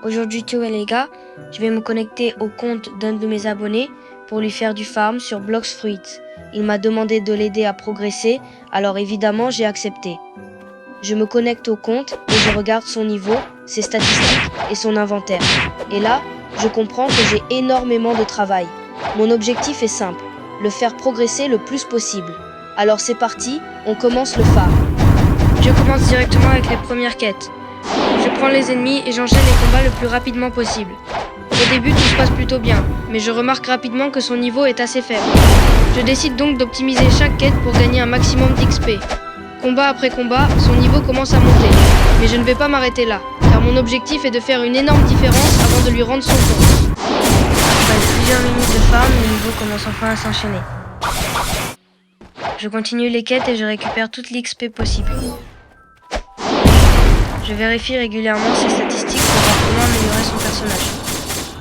Aujourd'hui, les gars, je vais me connecter au compte d'un de mes abonnés pour lui faire du farm sur Blox Fruits. Il m'a demandé de l'aider à progresser, alors évidemment j'ai accepté. Je me connecte au compte et je regarde son niveau, ses statistiques et son inventaire. Et là, je comprends que j'ai énormément de travail. Mon objectif est simple, le faire progresser le plus possible. Alors c'est parti, on commence le farm. Je commence directement avec les premières quêtes. Je prends les ennemis et j'enchaîne les combats le plus rapidement possible. Au début, tout se passe plutôt bien, mais je remarque rapidement que son niveau est assez faible. Je décide donc d'optimiser chaque quête pour gagner un maximum d'XP. Combat après combat, son niveau commence à monter. Mais je ne vais pas m'arrêter là, car mon objectif est de faire une énorme différence avant de lui rendre son compte. Après plusieurs minutes de farm, le niveau commence enfin à s'enchaîner. Je continue les quêtes et je récupère toute l'XP possible. Je vérifie régulièrement ses statistiques pour voir comment améliorer son personnage.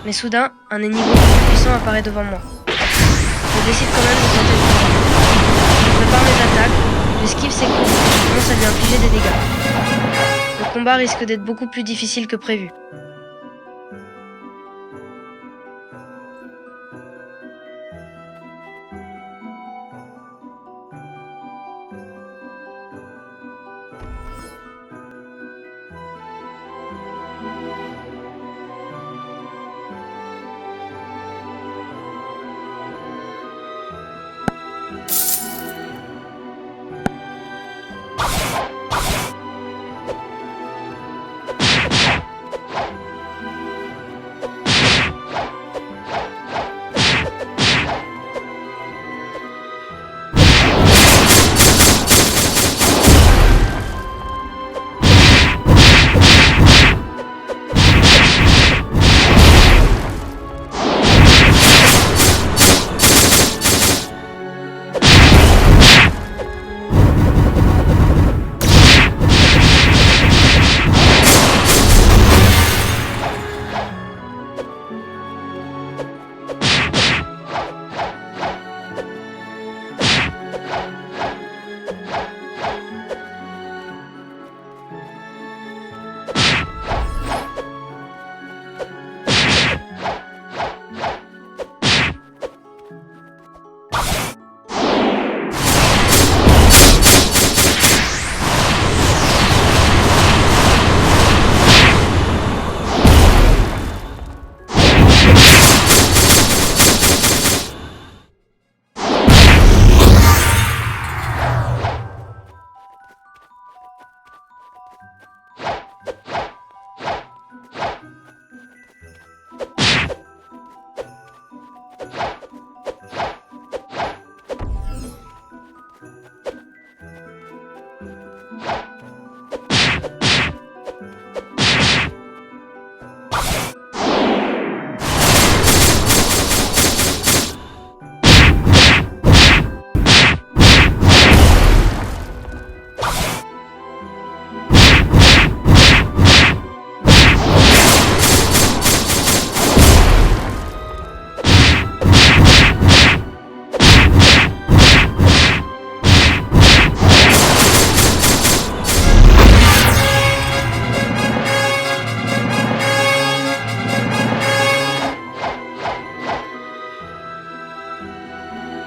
Mais soudain, un ennemi beaucoup plus puissant apparaît devant moi. Je décide quand même de tenter le combat. Je prépare mes attaques, j'esquive ses coups et je commence à lui infliger des dégâts. Le combat risque d'être beaucoup plus difficile que prévu.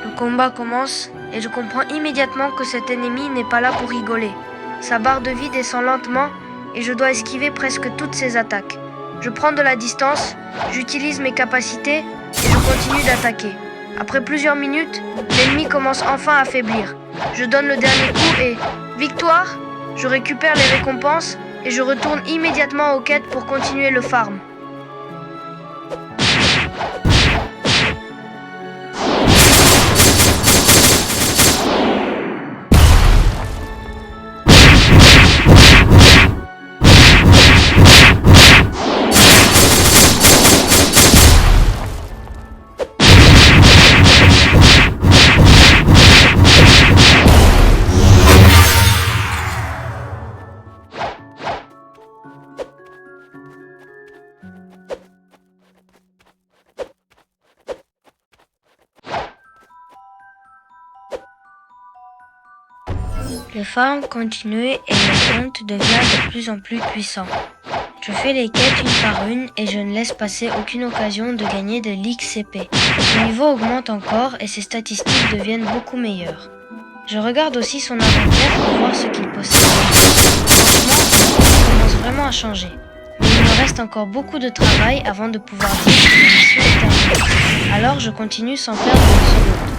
Le combat commence et je comprends immédiatement que cet ennemi n'est pas là pour rigoler. Sa barre de vie descend lentement et je dois esquiver presque toutes ses attaques. Je prends de la distance, j'utilise mes capacités et je continue d'attaquer. Après plusieurs minutes, l'ennemi commence enfin à faiblir. Je donne le dernier coup et... victoire! Je récupère les récompenses et je retourne immédiatement aux quêtes pour continuer le farm. Le farm continue et le compte devient de plus en plus puissant. Je fais les quêtes une par une et je ne laisse passer aucune occasion de gagner de l'XCP. Son niveau augmente encore et ses statistiques deviennent beaucoup meilleures. Je regarde aussi son inventaire pour voir ce qu'il possède. Franchement, il commence vraiment à changer. Mais il me reste encore beaucoup de travail avant de pouvoir dire que la mission est terminée. Alors je continue sans perdre une seconde.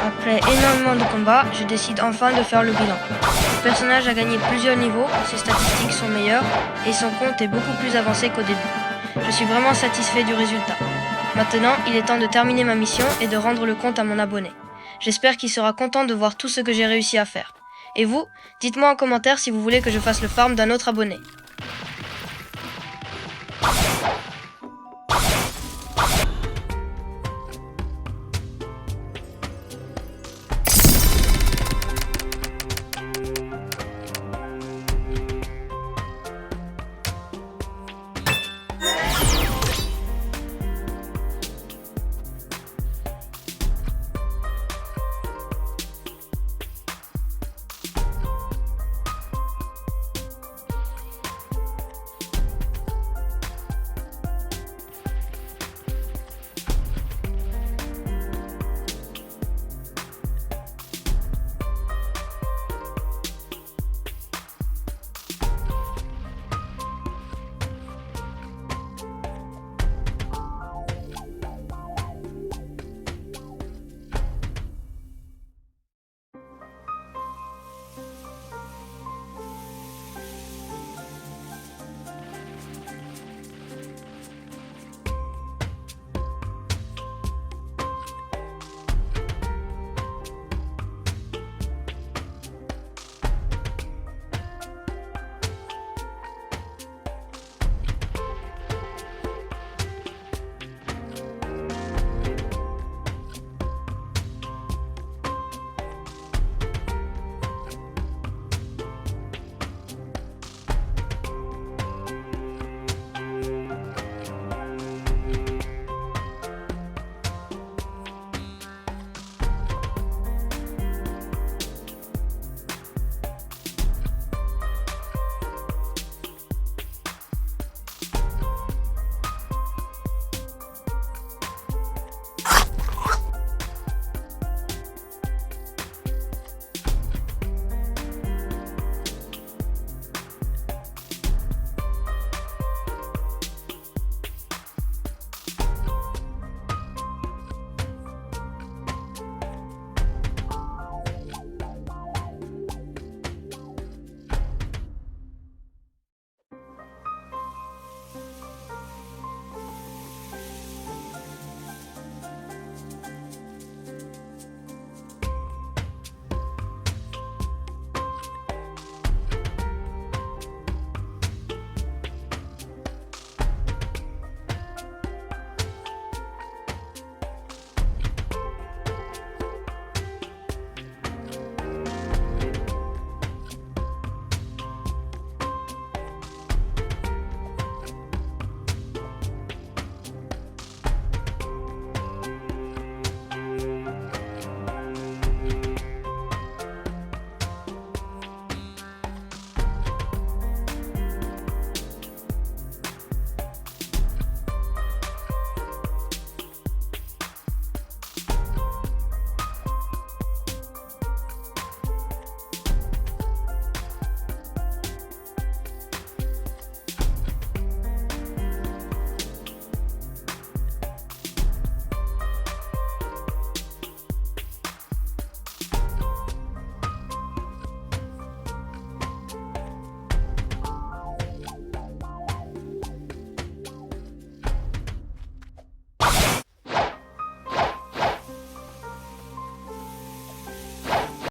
Après énormément de combats, je décide enfin de faire le bilan. Le personnage a gagné plusieurs niveaux, ses statistiques sont meilleures et son compte est beaucoup plus avancé qu'au début. Je suis vraiment satisfait du résultat. Maintenant, il est temps de terminer ma mission et de rendre le compte à mon abonné. J'espère qu'il sera content de voir tout ce que j'ai réussi à faire. Et vous, dites-moi en commentaire si vous voulez que je fasse le farm d'un autre abonné.